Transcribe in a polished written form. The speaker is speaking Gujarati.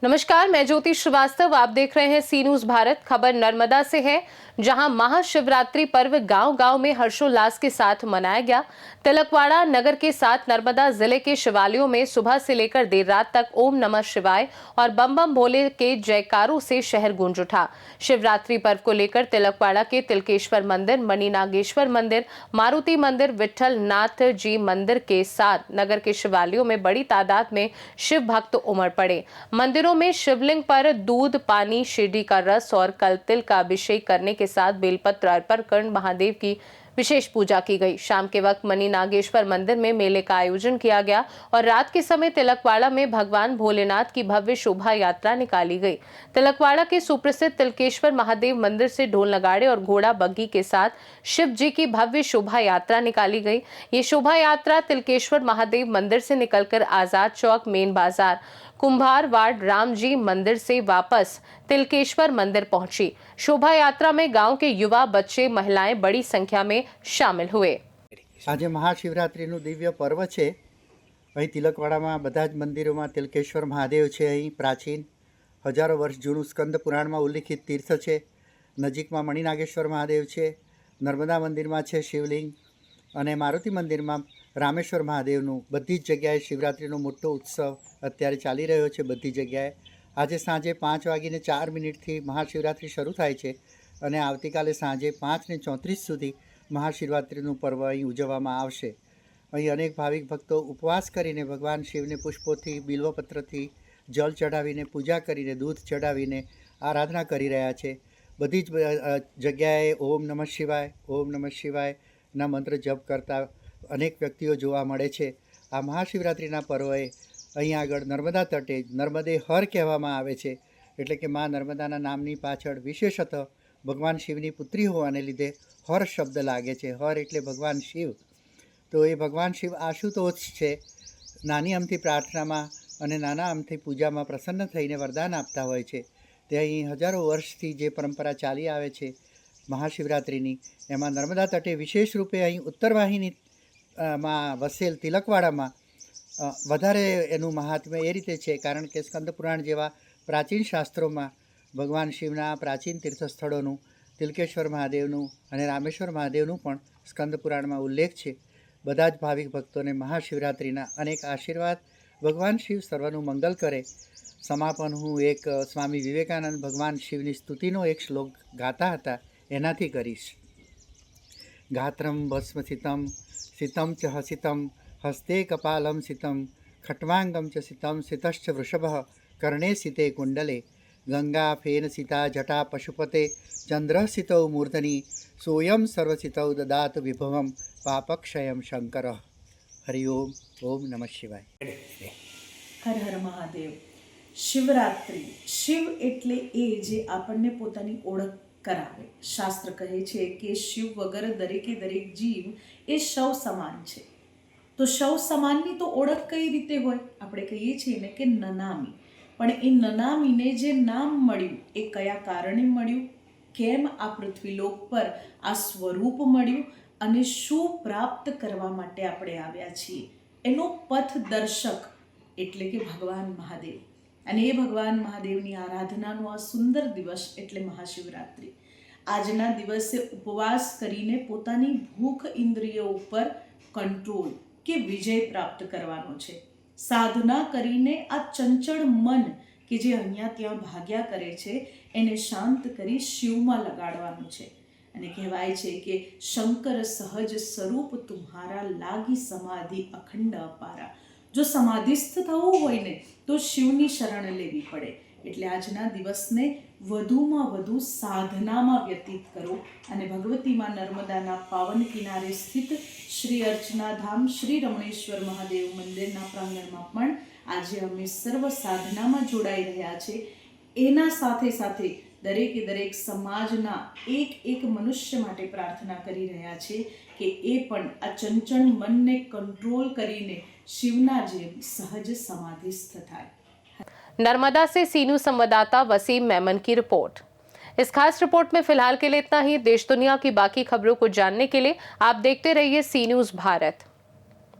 नमस्कार, मैं ज्योति श्रीवास्तव। आप देख रहे हैं सी न्यूज भारत। खबर नर्मदा से है, जहां महाशिवरात्रि पर्व गांव-गांव में हर्षोल्लास के साथ मनाया गया। तिलकवाड़ा नगर के साथ नर्मदा जिले के शिवालयों में सुबह से लेकर देर रात तक ओम नमः शिवाय और बम बम भोले के जयकारों से शहर गूंज उठा। शिवरात्रि पर्व को लेकर तिलकवाड़ा के तिलकेश्वर मंदिर, मणिनागेश्वर मंदिर, मारुति मंदिर, विठल नाथ जी मंदिर के साथ नगर के शिवालयों में बड़ी तादाद में शिव भक्त उमड़ पड़े। मंदिरों में शिवलिंग पर दूध, पानी, शिरडी का रस और कल तिल का अभिषेक करने के साथ बेलपत्र अर्पण कर महादेव की विशेष पूजा की गई। शाम के वक्त मणिनागेश्वर मंदिर में मेले का आयोजन किया गया और रात के समय तिलकवाड़ा में भगवान भोलेनाथ की भव्य शोभा यात्रा निकाली गई। तिलकवाड़ा के सुप्रसिद्ध तिलकेश्वर महादेव मंदिर से ढोल नगाड़े और घोड़ा बग्घी के साथ शिव जी की भव्य शोभा यात्रा निकाली गई। ये शोभा यात्रा तिलकेश्वर महादेव मंदिर से निकलकर आजाद चौक, मेन बाजार, कुंभार वार्ड, राम जी मंदिर से वापस तिलकेश्वर मंदिर पहुंची। शोभा यात्रा में गांव के युवा, बच्चे, महिलाएं बड़ी संख्या में शामिल हुए। आज महाशिवरात्रिનું દિવ્ય પર્વ છે। અહીં તિલકવાડામાં બધા જ મંદિરોમાં તિલકેશ્વર મહાદેવ છે। અહીં પ્રાચીન હજારો વર્ષ જૂનું સ્કંદ પુરાણમાં ઉલ્લેખિત તીર્થ છે। નજીકમાં મણિનાગેશ્વર મહાદેવ છે, નર્મદા મંદિરમાં છે શિવલિંગ, અને મારુતિ મંદિરમાં રામેશ્વર મહાદેવનું। બધી જ જગ્યાએ શિવરાત્રિનો મોટો ઉત્સવ અત્યારે ચાલી રહ્યો છે। બધી જગ્યાએ આજે સાંજે 5:04 મહાશિવરાત્રિ શરૂ થાય છે અને આવતીકાલે સાંજે 5:34 સુધી મહાશિવરાત્રિનું પર્વ અહીં ઉજવવામાં આવશે। અહીં અનેક ભાવિક ભક્તો ઉપવાસ કરીને ભગવાન શિવને પુષ્પોથી, બિલ્વપત્રથી, જલ ચઢાવીને, પૂજા કરીને, દૂધ ચઢાવીને આરાધના કરી રહ્યા છે। બધી જ જગ્યાએ ઓમ નમઃ શિવાયના મંત્ર જપ કરતા અનેક વ્યક્તિઓ જોવા મળે છે। આ મહાશિવરાત્રિના પર્વએ અહીં આગળ નર્મદા તટે નર્મદે હર કહેવામાં આવે છે, એટલે કે મા નર્મદાના નામની પાછળ વિશેષતઃ ભગવાન શિવની પુત્રી હોવાને લીધે હર શબ્દ લાગે છે। હર એટલે ભગવાન શિવ। તો એ ભગવાન શિવ આશુતોષ છે। નાની અમથી પ્રાર્થનામાં અને નાના અમથી પૂજામાં પ્રસન્ન થઈને વરદાન આપતા હોય છે। તે અહીં હજારો વર્ષથી જે પરંપરા ચાલી આવે છે મહાશિવરાત્રિની, એમાં નર્મદા તટે વિશેષ રૂપે અહીં ઉત્તરવાહિની માં વસેલ તિલકવાડામાં વધારે એનું મહાત્મ્ય એ રીતે છે, કારણ કે સ્કંદ પુરાણ જેવા પ્રાચીન શાસ્ત્રોમાં ભગવાન શિવના પ્રાચીન તીર્થસ્થળોનું, તિલકેશ્વર મહાદેવનું અને રામેશ્વર મહાદેવનું પણ સ્કંદ પુરાણમાં ઉલ્લેખ છે। બધા જ ભાવિક ભક્તોને મહાશિવરાત્રિના અનેક આશીર્વાદ। ભગવાન શિવ સર્વનું મંગલ કરે। સમાપન હું એક સ્વામી વિવેકાનંદ ભગવાન શિવની સ્તુતિનો એક શ્લોક ગાતા હતા, એનાથી કરીશ। ગાત્રમ ભસ્મસિતમ सितं च हसितं हस्ते कपालं सितं खट्वांगं च सितं सितश्च वृषभः कर्णे सिते कुण्डले गंगा फेन सिता जटा पशुपते चंद्रः सितौ मूर्धनि सोऽयं सर्वसितौ ददातु विभवं पापक्षयं शंकरः। हरि ओम। ओम नमः शिवाय। हर हर महादेव। शिवरात्रि, शिव एटले ए जे आपणने पोतानी ओळख કરાવે। શાસ્ત્ર કહે છે કે શિવ વગર દરેકે દરેક જીવ એ સૌ સમાન છે। તો સૌ સમાનની તો ઓળખ કઈ રીતે હોય? આપણે કહીએ છીએ ને કે નનામી, પણ એ નનામીને જે નામ મળ્યું એ કયા કારણે મળ્યું, કેમ આ પૃથ્વીલોક પર આ સ્વરૂપ મળ્યું અને શું પ્રાપ્ત કરવા માટે આપણે આવ્યા છીએ, એનો પથદર્શક એટલે કે ભગવાન મહાદેવ। અને એ ભગવાન મહાદેવની આરાધનાનો આ સુંદર દિવસ એટલે મહાશિવરાત્રિ। આજના દિવસે ઉપવાસ કરીને પોતાની ભૂખ ઇન્દ્રિયો ઉપર કંટ્રોલ કે વિજય પ્રાપ્ત કરવાનો છે। સાધના કરીને આ ચંચળ મન કે જે અહીંયા ત્યાં ભાગ્યા કરે છે એને શાંત કરી શિવમાં લગાડવાનું છે। અને કહેવાય છે કે શંકર સહજ સ્વરૂપ તુમ્હારા લાગી સમાધિ અખંડ અપારા। જો સમાધિસ્થ થવું હોય ને તો શિવની શરણ લેવી પડે। એટલે આજના દિવસને વધુમાં વધુ સાધનામાં વ્યતીત કરો અને ભગવતીમાં નર્મદાના પાવન કિનારે સ્થિત શ્રી અર્ચનાધામ શ્રી રમણેશ્વર મહાદેવ મંદિરના પ્રાંગણમાં પણ આજે અમે સર્વ સાધનામાં જોડાઈ રહ્યા છે। એના સાથે સાથે દરેકે દરેક સમાજના એક એક મનુષ્ય માટે પ્રાર્થના કરી રહ્યા છે કે એ પણ આ ચંચળ મનને કંટ્રોલ કરીને शिवना जेम सहज समाधिस्थ थाय। नर्मदा से सीनू संवाददाता वसीम मेमन की रिपोर्ट। इस खास रिपोर्ट में फिलहाल के लिए इतना ही। देश दुनिया की बाकी खबरों को जानने के लिए आप देखते रहिए सी न्यूज़ भारत।